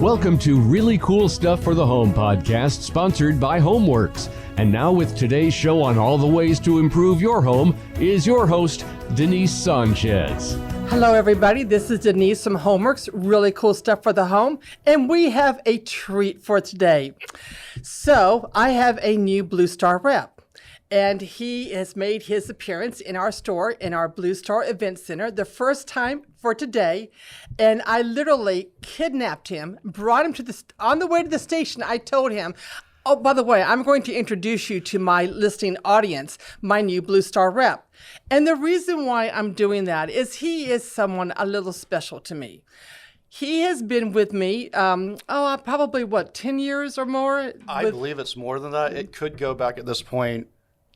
Welcome to Really Cool Stuff for the Home podcast, sponsored by HomeWorks. And now with today's show on all the ways to improve your home is your host, Denise Sanchez. Hello, everybody. This is Denise from HomeWorks, Really Cool Stuff for the Home. And we have a treat for today. So I have a new BlueStar rep. And he has made his appearance in our store, in our BlueStar Event Center, the first time for today. And I literally kidnapped him, brought him on the way to the station. I told him, oh, by the way, I'm going to introduce you to my listening audience, my new BlueStar rep. And the reason why I'm doing that is he is someone a little special to me. He has been with me, probably 10 years or more? I believe it's more than that. It could go back at this point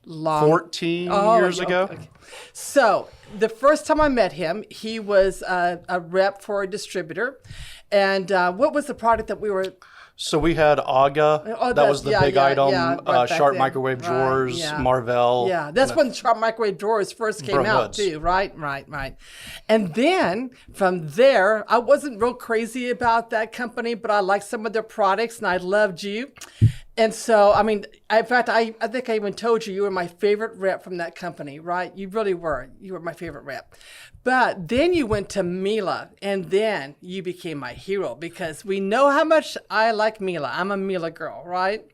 14 Oh, years ago. Okay. So the first time I met him, he was a rep for a distributor. And what was the product that we were... So we had AGA, that was the big item, right Sharp then. microwave Right, drawers, yeah. Marvell. Yeah, that's when Sharp microwave drawers first came out too, right? And then from there, I wasn't real crazy about that company, but I liked some of their products and I loved you. And so, I mean, in fact, I think I even told you were my favorite rep from that company, right? You really were. You were my favorite rep. But then you went to Miele, and then you became my hero because we know how much I like Miele. I'm a Miele girl, right?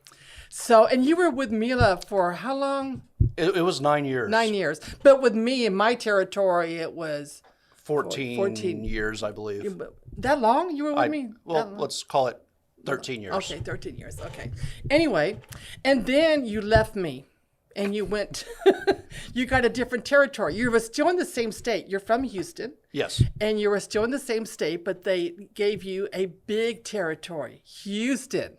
So, and you were with Miele for how long? It was 9 years. 9 years. But with me in my territory, it was 14 years, I believe. That long? You were with me? Well, let's call it 13 years. Okay, 13 years. Okay. Anyway, and then you left me and you went, you got a different territory. You were still in the same state. You're from Houston. Yes. And you were still in the same state, but they gave you a big territory, Houston.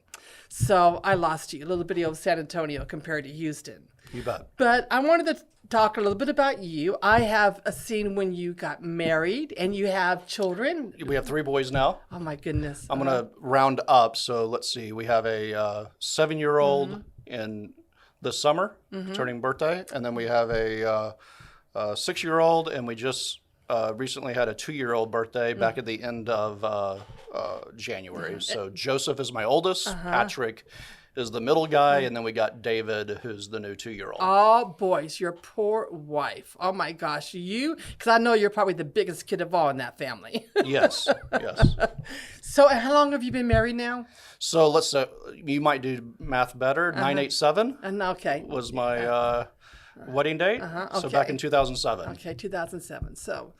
So I lost you, a little bitty old San Antonio compared to Houston. You bet. But I wanted to talk a little bit about you. I have a scene when you got married and you have children. We have 3 boys now. Oh my goodness. I'm going to round up. So let's see. We have a 7-year-old in the summer, turning birthday. And then we have a 6-year-old, and we just recently had a 2-year-old birthday back at the end of January. So Joseph is my oldest. Patrick is the middle guy, and then we got David, who's the new 2-year-old. Oh, boys, your poor wife. Oh, my gosh. Because I know you're probably the biggest kid of all in that family. Yes. So how long have you been married now? So let's you might do math better. 987 Okay. was my wedding date. So back in 2007. Okay, 2007. So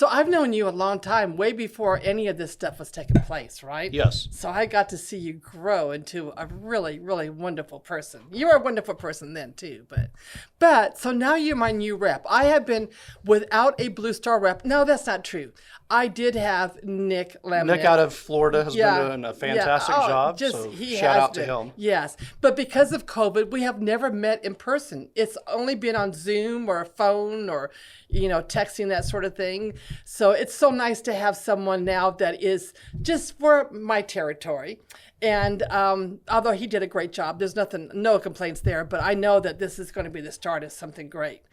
I've known you a long time, way before any of this stuff was taking place, right? Yes. So I got to see you grow into a really, really wonderful person. You were a wonderful person then too, but so now you're my new rep. I have been without a BlueStar rep. No, that's not true. I did have Nick Laminette. Nick out of Florida has been doing a fantastic job. So shout out to him. Yes. But because of COVID, we have never met in person. It's only been on Zoom or a phone or, texting, that sort of thing. So it's so nice to have someone now that is just for my territory. And although he did a great job, there's no complaints there, but I know that this is going to be the start of something great.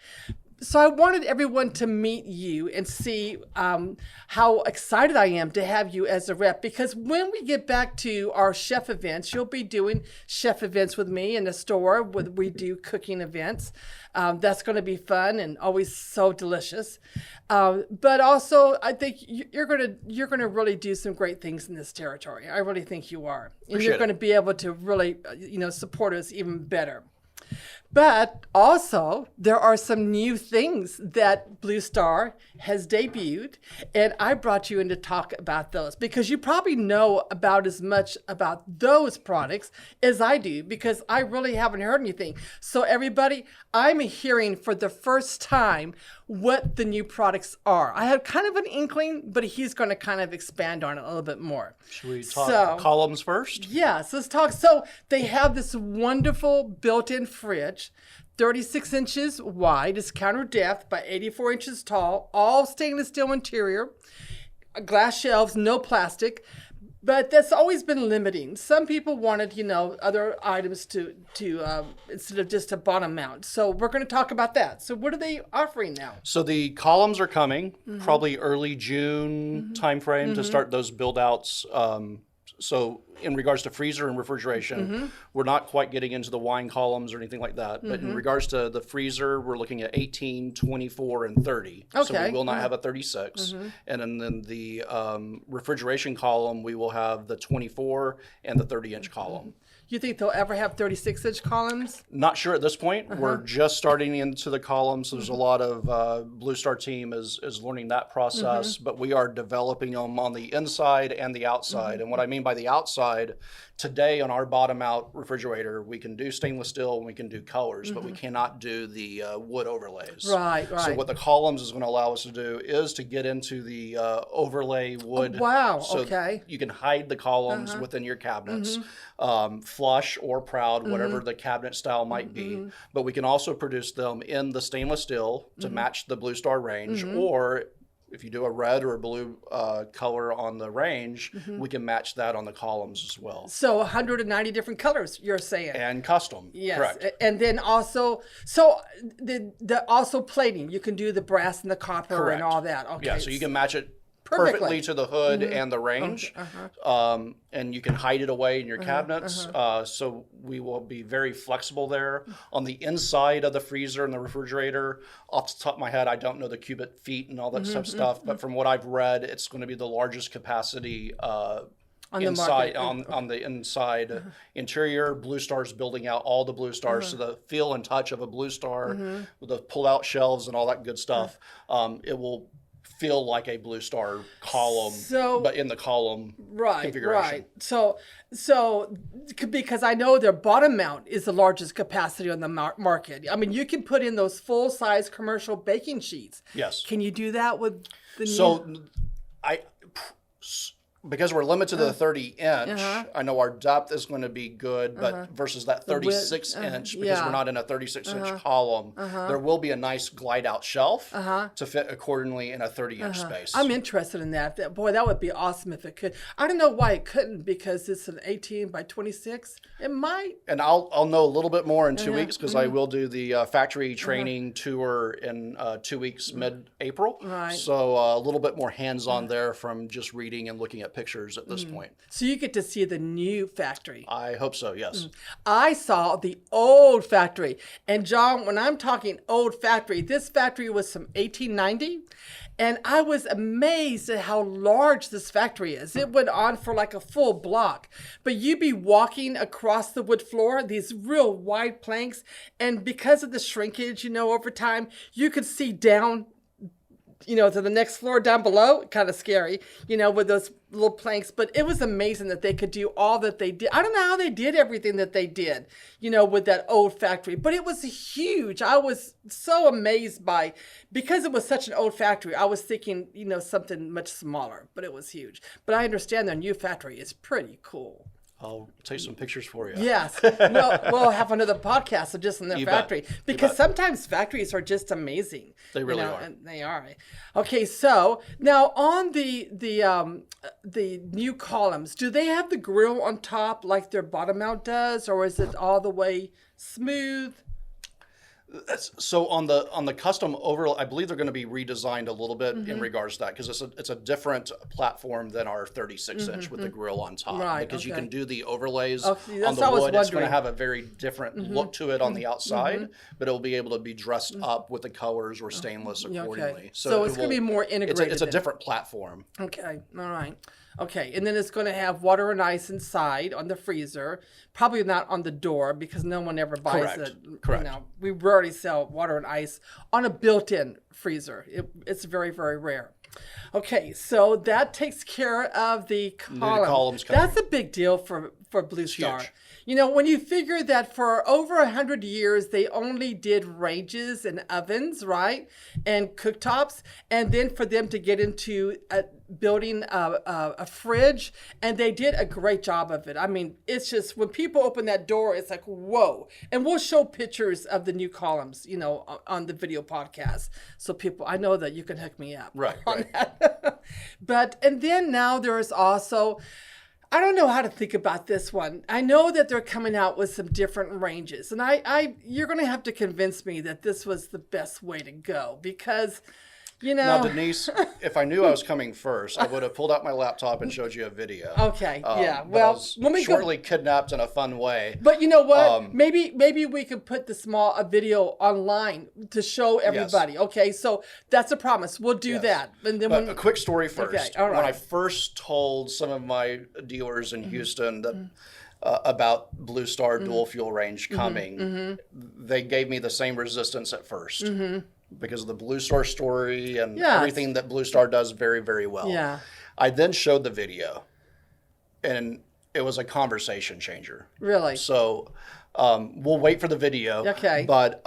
So I wanted everyone to meet you and see how excited I am to have you as a rep, because when we get back to our chef events, you'll be doing chef events with me in the store where we do cooking events. That's going to be fun and always so delicious. But also, I think you're going to really do some great things in this territory. I really think you are. And you're going to be able to really, support us even better. But also, there are some new things that BlueStar has debuted, and I brought you in to talk about those because you probably know about as much about those products as I do, because I really haven't heard anything. So everybody, I'm hearing for the first time what the new products are. I had kind of an inkling, but he's going to kind of expand on it a little bit more. Should we talk columns first? Yes, let's talk. So they have this wonderful built-in fridge, 36 inches wide, is counter depth by 84 inches tall, all stainless steel interior, glass shelves, no plastic. But that's always been limiting. Some people wanted, other items to instead of just a bottom mount. So we're going to talk about that. So what are they offering now? So the columns are coming, probably early June timeframe to start those build outs So in regards to freezer and refrigeration, we're not quite getting into the wine columns or anything like that. But in regards to the freezer, we're looking at 18, 24, and 30. So Okay. we will not have a 36. And then the refrigeration column, we will have the 24 and the 30-inch column. You think they'll ever have 36-inch columns? Not sure at this point. We're just starting into the columns. There's a lot of BlueStar team is learning that process, but we are developing them on the inside and the outside. And what I mean by the outside, today on our bottom out refrigerator, we can do stainless steel and we can do colors, but we cannot do the wood overlays. Right. So what the columns is going to allow us to do is to get into the overlay wood. Oh, wow. So Okay. you can hide the columns within your cabinets, flush or proud, whatever the cabinet style might be. But we can also produce them in the stainless steel to match the BlueStar range, or if you do a red or a blue color on the range, we can match that on the columns as well. So 190 different colors, you're saying? And custom, Yes. correct. And then also, so the also plating, you can do the brass and the copper Correct. and all that. Okay. Yeah, so you can match it Perfectly. perfectly to the hood and the range, and you can hide it away in your cabinets. So we will be very flexible there. On the inside of the freezer and the refrigerator, off the top of my head, I don't know the cubic feet and all that stuff, but from what I've read, it's going to be the largest capacity On the inside market. on the inside interior. BlueStar's building out all the BlueStars, so the feel and touch of a BlueStar with the pull-out shelves and all that good stuff. It will feel like a BlueStar column, but in the column configuration. Right. So because I know their bottom mount is the largest capacity on the market. I mean, you can put in those full-size commercial baking sheets. Yes. Can you do that with the new? So because we're limited to the 30-inch, I know our depth is going to be good, but versus that 36-inch, because we're not in a 36-inch column, there will be a nice glide-out shelf to fit accordingly in a 30-inch space. I'm interested in that. Boy, that would be awesome if it could. I don't know why it couldn't, because it's an 18 by 26. It might. And I'll know a little bit more in 2 weeks, because I will do the factory training tour in 2 weeks, mid-April. Right. So a little bit more hands-on there from just reading and looking at pictures at this point. So you get to see the new factory. I hope so, yes. I saw the old factory. And John, when I'm talking old factory, this factory was from 1890. And I was amazed at how large this factory is. It went on for like a full block. But you'd be walking across the wood floor, these real wide planks. And because of the shrinkage, over time, you could see down to the next floor down below. Kind of scary, with those little planks. But it was amazing that they could do all that they did. I don't know how they did everything that they did, with that old factory. But it was huge. I was so amazed because it was such an old factory. I was thinking, something much smaller, but it was huge. But I understand their new factory is pretty cool. I'll take some pictures for you. Yes. We'll have another podcast of just in their factory. Bet. Because sometimes factories are just amazing. They really are. And they are. Okay, so now on the new columns, do they have the grill on top like their bottom mount does, or is it all the way smooth? So on the custom overlay, I believe they're going to be redesigned a little bit in regards to that, because it's a different platform than our 36-inch with the grill on top. Right, because you okay. can do the overlays Okay, on that's the what I was wood. It's going to wondering. have a very different look to it on the outside, but it'll be able to be dressed up with the colors or stainless accordingly. Okay. So it's going to be more integrated. It's a then. different platform. Okay, all right. Okay, and then it's going to have water and ice inside on the freezer. Probably not on the door, because no one ever buys it. Correct. We rarely sell water and ice on a built-in freezer. It's very, very rare. Okay, so that takes care of the columns. That's a big deal for BlueStar. huge. When you figure that for over 100 years, they only did ranges and ovens, right? And cooktops. And then for them to get into building a fridge, and they did a great job of it. I mean, it's just, when people open that door, it's like, whoa. And we'll show pictures of the new columns, on the video podcast. So people, I know that you can hook me up. Right. That. And then now there's also, I don't know how to think about this one. I know that they're coming out with some different ranges, and you're going to have to convince me that this was the best way to go, because Now, Denise, if I knew I was coming first, I would have pulled out my laptop and showed you a video. Okay, yeah. But I Well, was when we shortly kidnapped in a fun way. But you know what? Maybe we could put a video online to show everybody. Yes. Okay, so that's a promise. We'll do that. And then a quick story first. Okay, all right. When I first told some of my dealers in Houston that about BlueStar dual fuel range coming, they gave me the same resistance at first. Because of the BlueStar story and everything that BlueStar does very, very well. Yeah. I then showed the video, and it was a conversation changer. Really? So we'll wait for the video. Okay. But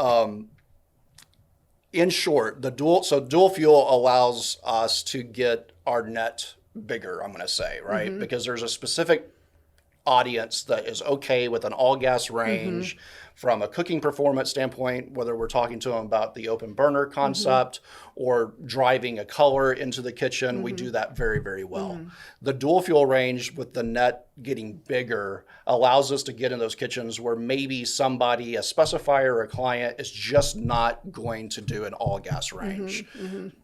in short, dual fuel allows us to get our net bigger, I'm going to say, right? Because there's a specific audience that is okay with an all gas range from a cooking performance standpoint, whether we're talking to them about the open burner concept or driving a color into the kitchen. We do that very, very well. The dual fuel range with the net getting bigger allows us to get in those kitchens where maybe somebody, a specifier or a client, is just not going to do an all gas range.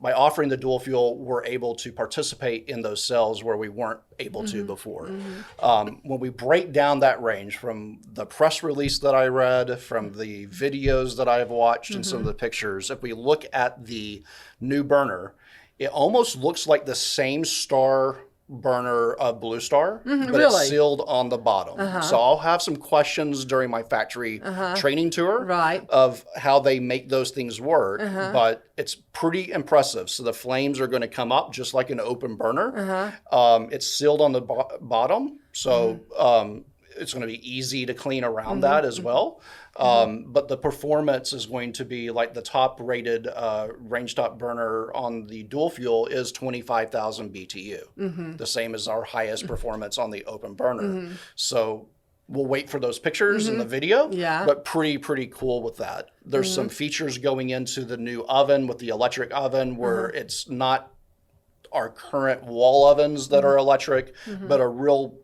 By offering the dual fuel, we're able to participate in those sales where we weren't able to before. When we break down that range from the press release that I read, from the videos that I've watched and some of the pictures, if we look at the new burner, it almost looks like the same star burner of BlueStar, but it's sealed on the bottom. So I'll have some questions during my factory training tour of how they make those things work, but it's pretty impressive. So the flames are going to come up just like an open burner. It's sealed on the bottom, so it's going to be easy to clean around that as well. But the performance is going to be like the top rated range top burner on the dual fuel is 25,000 BTU, the same as our highest performance on the open burner. So we'll wait for those pictures in the video, but pretty cool with that. There's some features going into the new oven with the electric oven where it's not our current wall ovens that are electric, but a real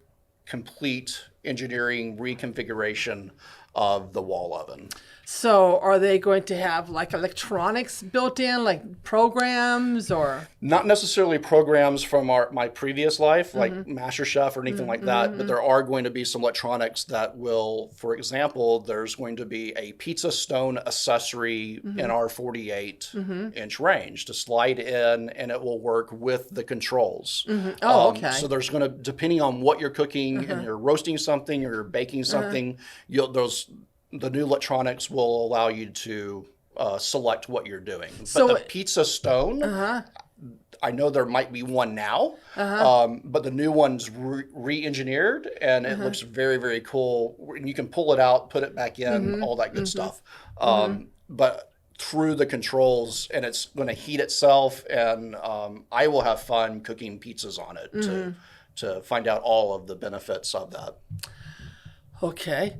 complete engineering reconfiguration of the wall oven. So are they going to have like electronics built in, like programs or? Not necessarily programs from my previous life, like MasterChef or anything like that, but there are going to be some electronics that will, for example, there's going to be a pizza stone accessory in our 48-inch range to slide in, and it will work with the controls. Okay. So there's going to, depending on what you're cooking and you're roasting something or you're baking something, the new electronics will allow you to select what you're doing. So but the pizza stone, I know there might be one now, but the new one's re-engineered and it looks very, very cool. And you can pull it out, put it back in, all that good stuff. But through the controls, and it's going to heat itself, and I will have fun cooking pizzas on it to find out all of the benefits of that. Okay.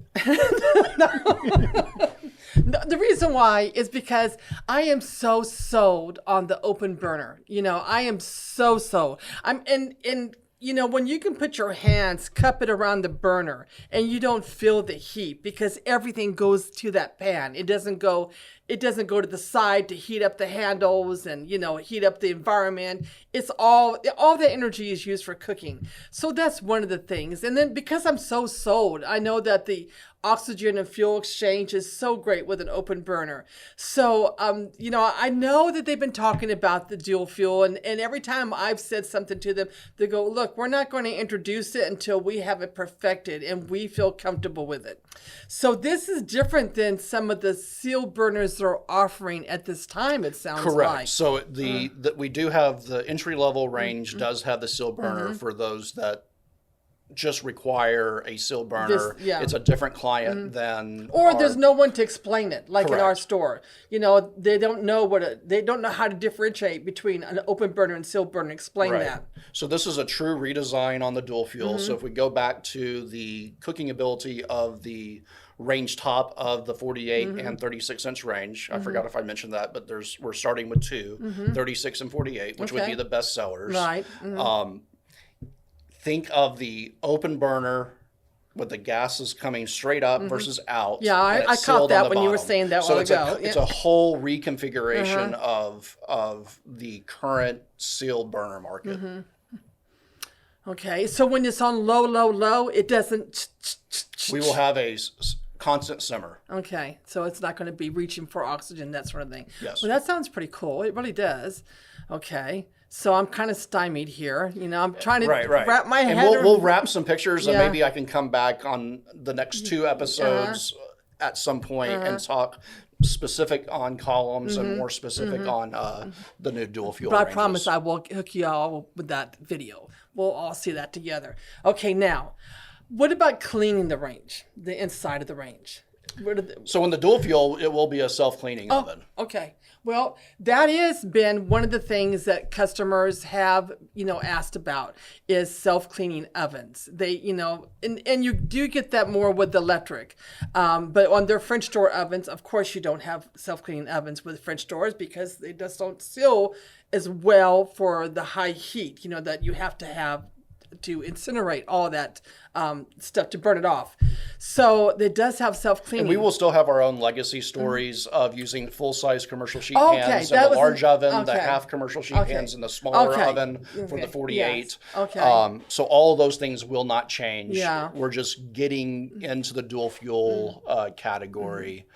The reason why is because I am so sold on the open burner. I am so sold. When you can put your hands, cup it around the burner, and you don't feel the heat because everything goes to that pan. It doesn't go to the side to heat up the handles and, heat up the environment. It's all the energy is used for cooking. So that's one of the things. And then because I'm so sold, I know that the oxygen and fuel exchange is so great with an open burner. So, I know that they've been talking about the dual fuel, and every time I've said something to them, they go, look, we're not going to introduce it until we have it perfected and we feel comfortable with it. So this is different than some of the seal burners they're offering at this time, it sounds like. Correct. So we do have the entry-level range does have the seal burner for those that just require a seal burner. It's a different client than there's no one to explain it, like in our store. They don't know how to differentiate between an open burner and seal burner. Explain that. So this is a true redesign on the dual fuel. So if we go back to the cooking ability of the range top of the 48 and 36-inch range. I forgot if I mentioned that, but we're starting with two, 36 and 48, which would be the best sellers. Right. Think of the open burner with the gases coming straight up versus out. Yeah, and I it's caught sealed on that the when you were bottom. saying that So while it's ago. it's a whole reconfiguration of the current sealed burner market. Okay, so when it's on low, low, low, it doesn't. We will have a constant simmer. Okay, so it's not going to be reaching for oxygen, that sort of thing. Yes. Well, that sounds pretty cool. It really does. Okay, so I'm kind of stymied here. You know, I'm trying to wrap my head. And we'll wrap some pictures, and Yeah. maybe I can come back on the next 2 episodes at some point and talk specific on columns and more specific on the new dual fuel But I ranges. promise I will hook you all with that video. We'll all see that together. Okay, now, what about cleaning the range, the inside of the range? So in the dual fuel, it will be a self-cleaning oven. Okay. Well, that has been one of the things that customers have, asked about is self-cleaning ovens. They, and you do get that more with the electric. But on their French door ovens, of course, you don't have self-cleaning ovens with French doors because they just don't seal as well for the high heat, that you have to have to incinerate all that stuff to burn it off. So it does have self-cleaning. And we will still have our own legacy stories of using full-size commercial sheet Okay, pans that in the was large oven, the okay. half commercial sheet Okay. pans in the smaller Okay. oven for Okay. the 48. Yes. Okay. So all of those things will not change. Yeah. We're just getting into the dual fuel category.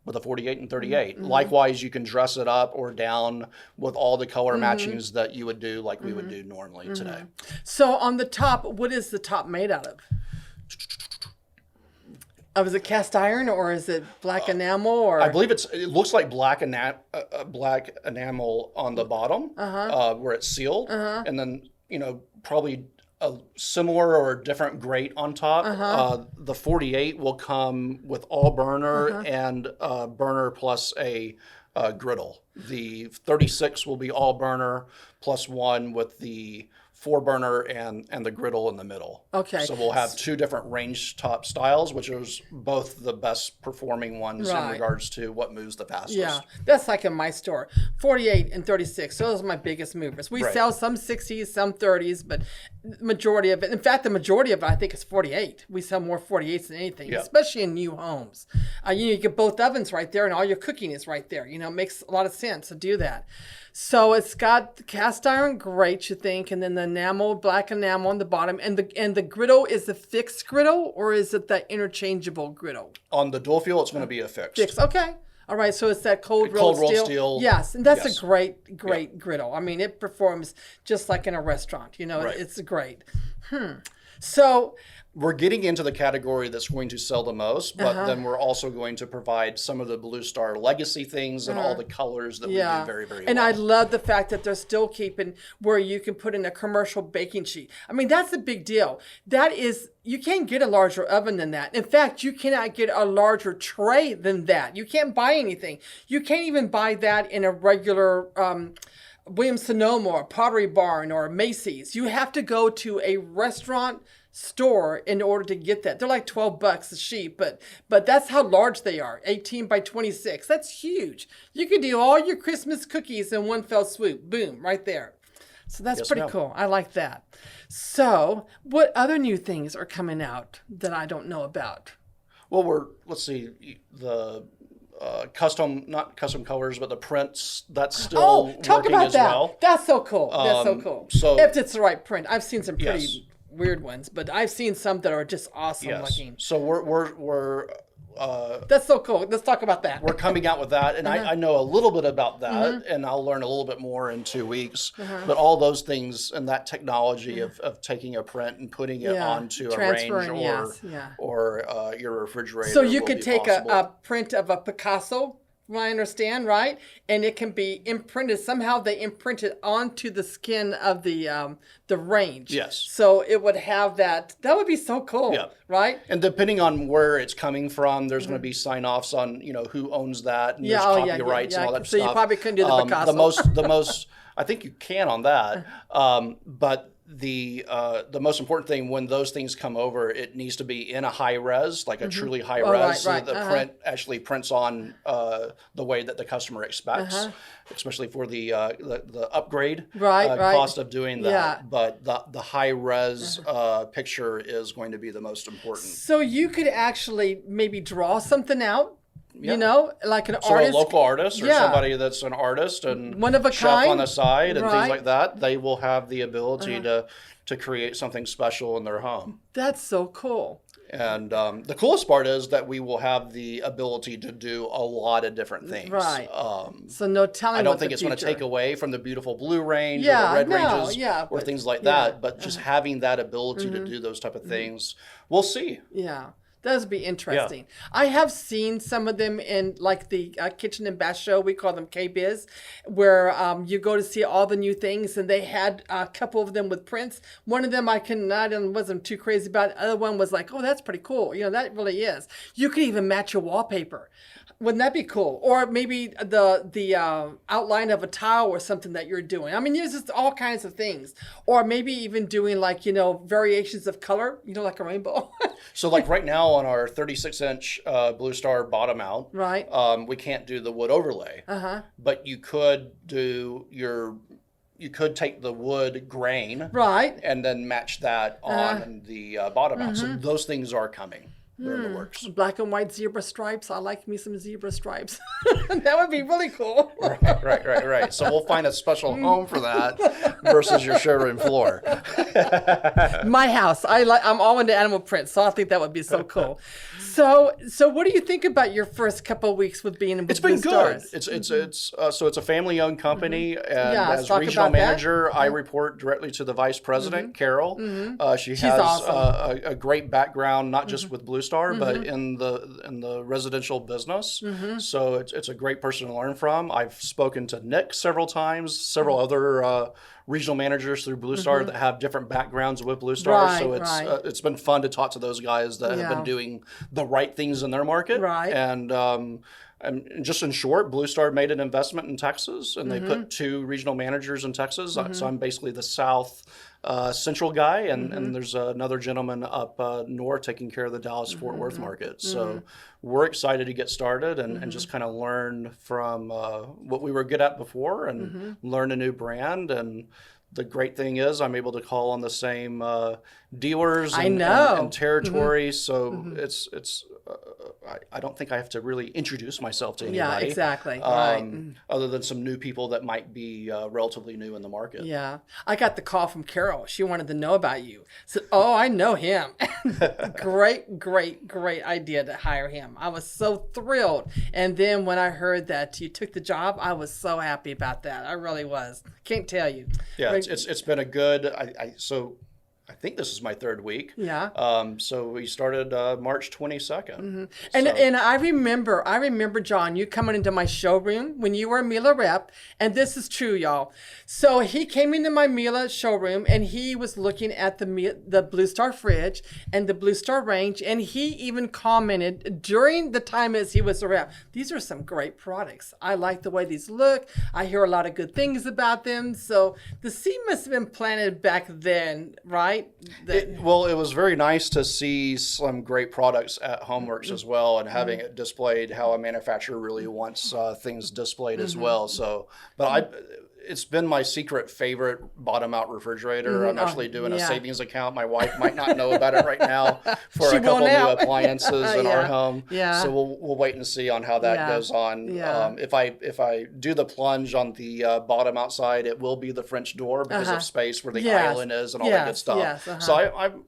With a 48 and 38. Likewise, you can dress it up or down with all the color matchings that you would do like we would do normally today. So on the top, what is the top made out of? Is it cast iron or is it black enamel? Or I believe it looks like black enamel on the bottom where it's sealed, and then probably a similar or different grate on top. The 48 will come with all burner and burner plus a griddle. The 36 will be all burner plus one with the 4 burner and the griddle in the middle. Okay. So we'll have 2 different range top styles, which is both the best performing ones in Right. regards to what moves the fastest. Yeah, that's like in my store. 48 and 36, those are my biggest movers. We Right. sell some 60s, some 30s, but majority of it, in fact, the majority of it, I think, is 48. We sell more 48s than anything, Yeah. especially in new homes. You get both ovens right there and all your cooking is right there. It makes a lot of sense to do that. So it's got the cast iron grate, you think, and then the enamel, black enamel on the bottom. And the griddle is the fixed griddle, or is it that interchangeable griddle? On the dual fuel, it's going to be a fixed. Fixed. Okay. All right. So it's that cold rolled steel. Yes, and that's Yes. a great griddle. I mean, it performs just like in a restaurant. Right. It's great. So We're getting into the category that's going to sell the most, but then we're also going to provide some of the BlueStar legacy things and all the colors that we do very, very and well. I love the fact that they're still keeping where you can put in a commercial baking sheet. I mean, that's a big deal. That is, you can't get a larger oven than that. In fact, you cannot get a larger tray than that. You can't buy anything. You can't even buy that in a regular Williams-Sonoma or Pottery Barn or Macy's. You have to go to a restaurant store in order to get that. They're like $12 a sheet, but that's how large they are. 18 by 26. That's huge. You can do all your Christmas cookies in one fell swoop. Boom, right there. So that's pretty cool. I like that. So what other new things are coming out that I don't know about? Well, let's see, the not custom colors, but the prints, that's still talk working about as that. well. That's so cool. That's so cool. so- if it's the right print. I've seen some pretty Yes. weird ones, but I've seen some that are just awesome Yes. looking. So we're That's so cool. Let's talk about that. we're coming out with that, and I know a little bit about that, and I'll learn a little bit more in 2 weeks. But all those things and that technology of taking a print and putting it onto a range Transferring, or your refrigerator. So you will could be take possible. a print of a Picasso, from what I understand, right? And it can be imprinted. Somehow they imprint it onto the skin of the range. Yes. So it would have that. That would be so cool, Yeah. right? And depending on where it's coming from, there's going to be sign-offs on who owns that, and there's copyrights and all that so stuff. you probably couldn't do the Picasso. The most, I think you can on that, but the most important thing when those things come over, it needs to be in a high res, like a truly high res, right, so right. that the print actually prints on the way that the customer expects, especially for the upgrade Right. cost of doing that. Yeah. But the high res picture is going to be the most important. So you could actually maybe draw something out, Yeah. you know, like an So artist. a local artist or Yeah. somebody that's an artist and One of a chef kind. on the side and Right. things like that, they will have the ability to create something special in their home. That's so cool. And the coolest part is that we will have the ability to do a lot of different things. Right. So no telling. I don't what think the it's going to future- take away from the beautiful blue range or Yeah, the red no, ranges yeah, or but- things like yeah. that. But just having that ability to do those type of things, we'll see. Yeah. That would be interesting. I have seen some of them in like the kitchen and bath show. We call them K-Biz, where you go to see all the new things, and they had a couple of them with prints. One of them I wasn't too crazy about. The other one was like, oh, that's pretty cool. You know, that really is. You could even match your wallpaper. Wouldn't that be cool? Or maybe the outline of a tile or something that you're doing. I mean, there's just all kinds of things. Or maybe even doing like, you know, variations of color, you know, like a rainbow. So like right now on our 36-inch BlueStar bottom mount, Right. We can't do the wood overlay. But you could do you could take the wood grain Right. and then match that on the bottom mount. So those things are coming. They're in the works. Black and white zebra stripes. I like me some zebra stripes. That would be really cool. Right. So we'll find a special home for that versus your showroom floor. My house. I'm all into animal print, so I think that would be so cool. So what do you think about your first couple of weeks with being with It's been good. BlueStar? So it's a family-owned company, and Yeah, let's as talk regional about that. manager, I report directly to the vice president, Carol. She's has awesome. a great background, not just with BlueStar, but in the residential business. So it's a great person to learn from. I've spoken to Nick several times, several other regional managers through BlueStar that have different backgrounds with BlueStar. So it's been fun to talk to those guys that have been doing the right things in their market. Right. And just in short, BlueStar made an investment in Texas, and they put 2 regional managers in Texas. So I'm basically the South Central guy, and there's another gentleman up north taking care of the Dallas-Fort Worth market. So we're excited to get started and just kind of learn from what we were good at before and learn a new brand. And the great thing is I'm able to call on the same dealers and territories. So it's I don't think I have to really introduce myself to anybody. Yeah, exactly. Other than some new people that might be relatively new in the market. Yeah. I got the call from Carol. She wanted to know about you. Said, oh, I know him. Great idea to hire him. I was so thrilled. And then when I heard that you took the job, I was so happy about that. I really was. Can't tell you. Yeah, it's been a good, I think this is my 3rd week. Yeah. So we started March 22nd. And I remember, John, you coming into my showroom when you were a Miele rep, and this is true, y'all. So he came into my Miele showroom, and he was looking at the BlueStar fridge and the BlueStar range, and he even commented during the time as he was a rep, these are some great products. I like the way these look. I hear a lot of good things about them. So the seed must have been planted back then, right? It was very nice to see some great products at HomeWorks as well, and having it displayed how a manufacturer really wants things displayed as well. So, it's been my secret favorite bottom-out refrigerator. I'm actually doing a savings account. My wife might not know about it right now for a couple new appliances in our home. Yeah. So we'll wait and see on how that goes on. Yeah. If I do the plunge on the bottom outside, it will be the French door because of space where the island is and all that good stuff. So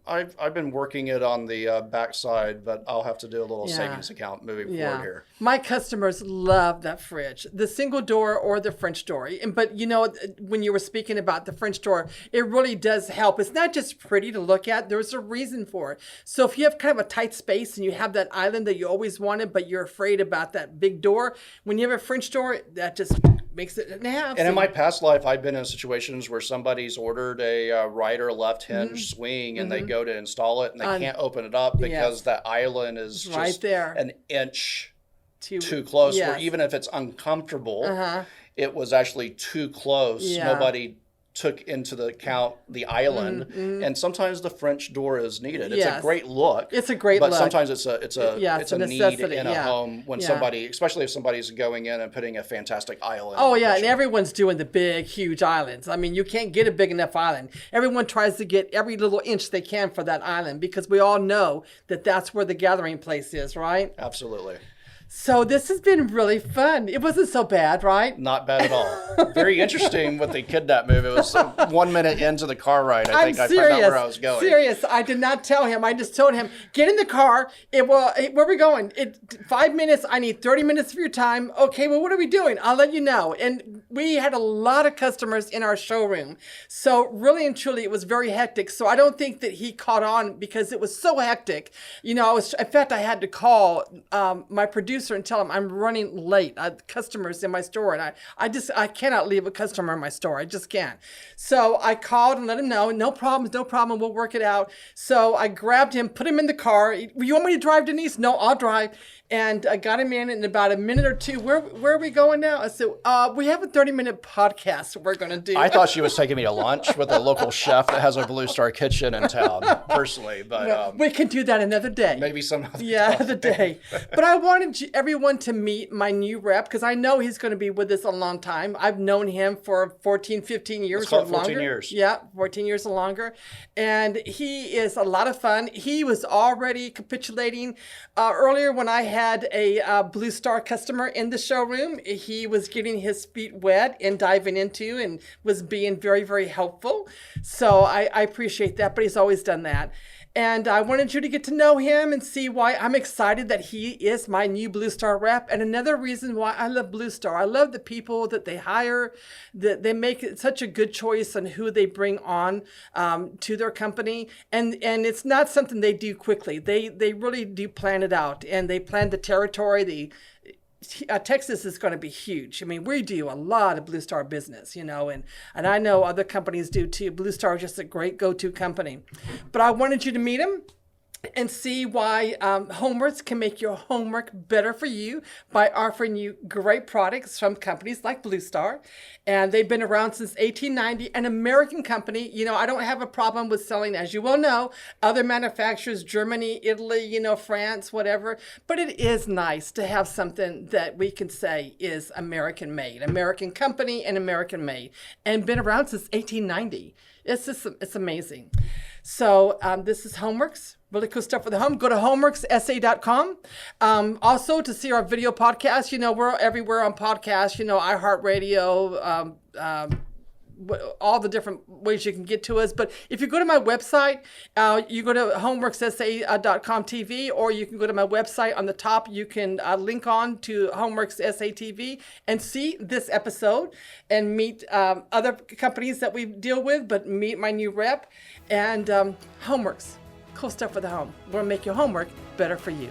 I've been working it on the backside, but I'll have to do a little savings account moving forward here. My customers love that fridge, the single door or the French door. But you know, when you were speaking about the French door, it really does help. It's not just pretty to look at. There's a reason for it. So if you have kind of a tight space and you have that island that you always wanted, but you're afraid about that big door, when you have a French door, that just makes it now. And in my past life, I've been in situations where somebody's ordered a right or left hinge swing, and they go to install it, and they can't open it up because that island is just right there, an inch too close. Where even if it's uncomfortable, it was actually too close. Nobody took into the account the island, and sometimes the French door is needed. It's Yes. a great look. It's a great but look. sometimes it's a need necessity, in a yeah. home when Yeah. somebody, especially if somebody's going in and putting a fantastic island. Oh, in the yeah, and kitchen. everyone's doing the big, huge islands. I mean, you can't get a big enough island. Everyone tries to get every little inch they can for that island because we all know that that's where the gathering place is, right? Absolutely. So this has been really fun. It wasn't so bad, right? Not bad at all. Very interesting with the kidnap move. It was 1 minute into the car ride. I think I found out where I was going. Serious. I did not tell him. I just told him, get in the car. Where are we going? 5 minutes. I need 30 minutes of your time. Okay, well, what are we doing? I'll let you know. And we had a lot of customers in our showroom. So really and truly, it was very hectic. So I don't think that he caught on because it was so hectic. You know, in fact, I had to call my producer and tell him I'm running late. I have customers in my store, and I cannot leave a customer in my store. I just can't. So I called and let him know. No problem. We'll work it out. So I grabbed him, put him in the car. You want me to drive, Denise? No, I'll drive. And I got him in about a minute or two. Where are we going now? I said, we have a 30-minute podcast we're going to do. I thought she was taking me to lunch with a local chef that has a BlueStar kitchen in town, personally. But we can do that another day. maybe some other other day. But I wanted everyone to meet my new rep because I know he's going to be with us a long time. I've known him for 14, 15 years or longer. 14 years. Yeah, 14 years or longer. And he is a lot of fun. He was already capitulating. Earlier when I had a BlueStar customer in the showroom, he was getting his feet wet and diving into and was being very, very helpful. So I appreciate that, but he's always done that. And I wanted you to get to know him and see why I'm excited that he is my new BlueStar rep. And another reason why I love BlueStar, I love the people that they hire, that they make such a good choice on who they bring on to their company. And it's not something they do quickly. They really do plan it out, and they plan the territory. Texas is going to be huge. I mean, we do a lot of BlueStar business, you know, and I know other companies do too. BlueStar is just a great go-to company. But I wanted you to meet him and see why Homeworks can make your homework better for you by offering you great products from companies like BlueStar. And they've been around since 1890, an American company. You know, I don't have a problem with selling, as you well know, other manufacturers, Germany, Italy, you know, France, whatever. But it is nice to have something that we can say is American made, American company and American made, and been around since 1890. It's amazing. So this is Homeworks. Really cool stuff for the home. Go to homeworkssa.com. Also, to see our video podcast, you know, we're everywhere on podcasts, you know, iHeartRadio, all the different ways you can get to us. But if you go to my website, you go to homeworkssa.com TV, or you can go to my website on the top. You can link on to Homeworks SA TV and see this episode and meet other companies that we deal with, but meet my new rep and Homeworks. Cool stuff for the home. We're going to make your homework better for you.